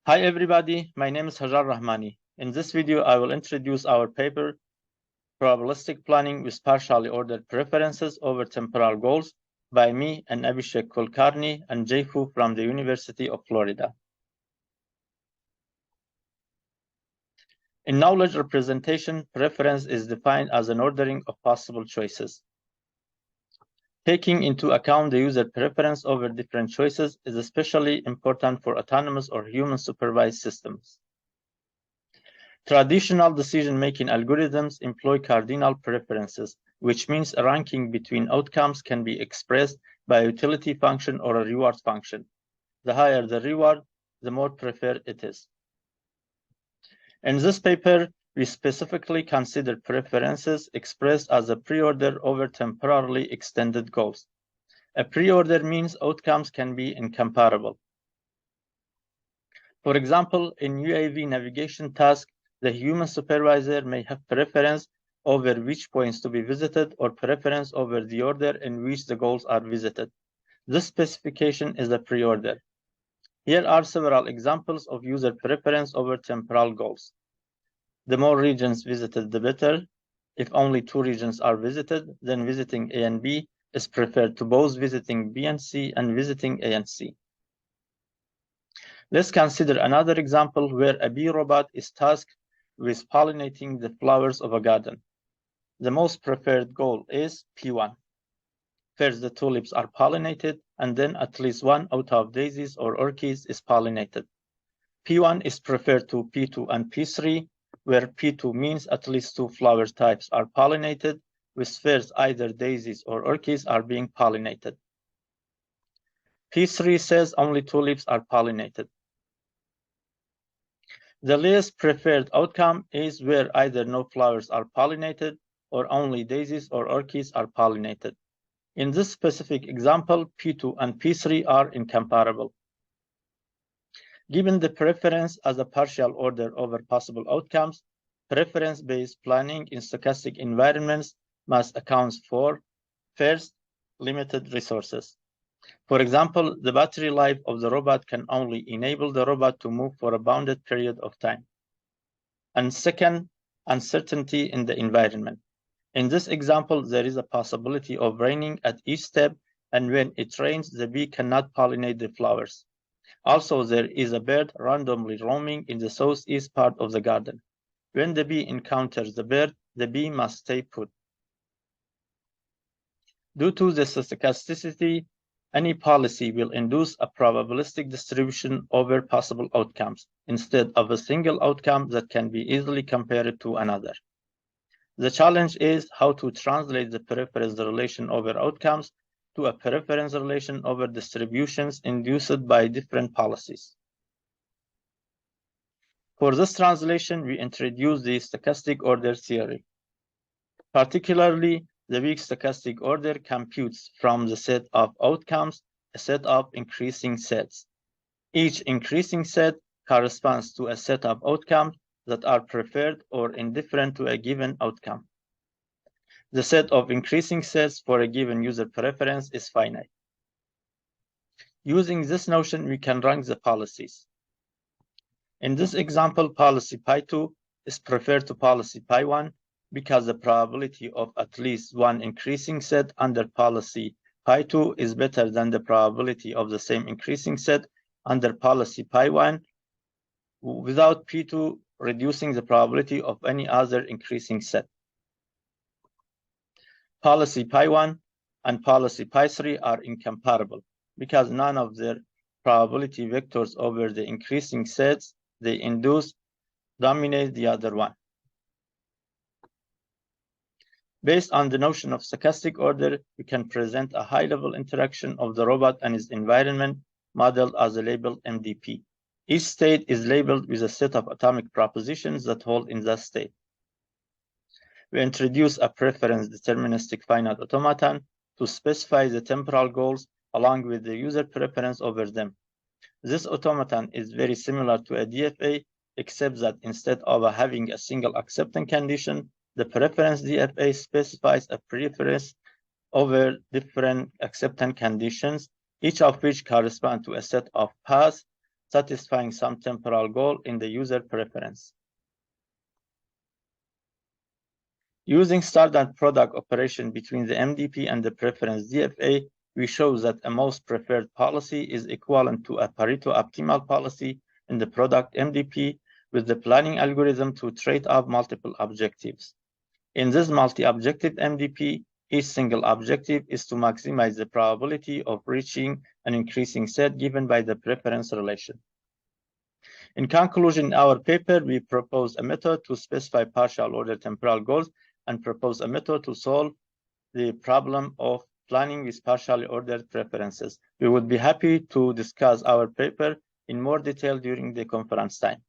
Hi everybody, my name is Hazhar Rahmani. In this video, I will introduce our paper, Probabilistic Planning with Partially Ordered Preferences over Temporal Goals by me and JAbhishek Kulkarni and Jayfu from the University of Florida. In knowledge representation, preference is defined as an ordering of possible choices. Taking into account the user preference over different choices is especially important for autonomous or human-supervised systems. Traditional decision-making algorithms employ cardinal preferences, which means a ranking between outcomes can be expressed by a utility function or a reward function. The higher the reward, the more preferred it is. In this paper, we specifically consider preferences expressed as a preorder over temporally extended goals. A preorder means outcomes can be incomparable. For example, in UAV navigation task, the human supervisor may have preference over which points to be visited or preference over the order in which the goals are visited. This specification is a preorder. Here are several examples of user preference over temporal goals. The more regions visited, the better. If only 2 regions are visited, then visiting A and B is preferred to both visiting B and C and visiting A and C. Let's consider another example where a bee robot is tasked with pollinating the flowers of a garden. The most preferred goal is P1. First, the tulips are pollinated, and then at least 1 out of daisies or orchids is pollinated. P1 is preferred to P2 and P3, where P2 means at least 2 flower types are pollinated, with first either daisies or orchids are being pollinated. P3 says only tulips are pollinated. The least preferred outcome is where either no flowers are pollinated or only daisies or orchids are pollinated. In this specific example, P2 and P3 are incomparable. Given the preference as a partial order over possible outcomes, preference-based planning in stochastic environments must account for, first, limited resources. For example, the battery life of the robot can only enable the robot to move for a bounded period of time. And second, uncertainty in the environment. In this example, there is a possibility of raining at each step, and when it rains, the bee cannot pollinate the flowers. Also, there is a bird randomly roaming in the southeast part of the garden. When the bee encounters the bird, the bee must stay put. Due to the stochasticity, any policy will induce a probabilistic distribution over possible outcomes, instead of a single outcome that can be easily compared to another. The challenge is how to translate the preference relation over outcomes to a preference relation over distributions induced by different policies. For this translation, we introduce the stochastic order theory. Particularly, the weak stochastic order computes from the set of outcomes a set of increasing sets. Each increasing set corresponds to a set of outcomes that are preferred or indifferent to a given outcome. The set of increasing sets for a given user preference is finite. Using this notion, we can rank the policies. In this example, policy Pi2 is preferred to policy Pi1 because the probability of at least 1 increasing set under policy Pi2 is better than the probability of the same increasing set under policy Pi1, without P2 reducing the probability of any other increasing set. Policy Pi1 and policy Pi3 are incomparable because none of their probability vectors over the increasing sets they induce dominate the other one. Based on the notion of stochastic order, we can present a high-level interaction of the robot and its environment modeled as a labeled MDP. Each state is labeled with a set of atomic propositions that hold in that state. We introduce a preference deterministic finite automaton to specify the temporal goals along with the user preference over them. This automaton is very similar to a DFA, except that instead of having a single acceptance condition, the preference DFA specifies a preference over different acceptance conditions, each of which corresponds to a set of paths satisfying some temporal goal in the user preference. Using standard product operation between the MDP and the preference DFA, we show that a most preferred policy is equivalent to a Pareto-optimal policy in the product MDP with the planning algorithm to trade off multiple objectives. In this multi-objective MDP, each single objective is to maximize the probability of reaching an increasing set given by the preference relation. In conclusion, in our paper, we propose a method to specify partial order temporal goals and propose a method to solve the problem of planning with partially ordered preferences. We would be happy to discuss our paper in more detail during the conference time.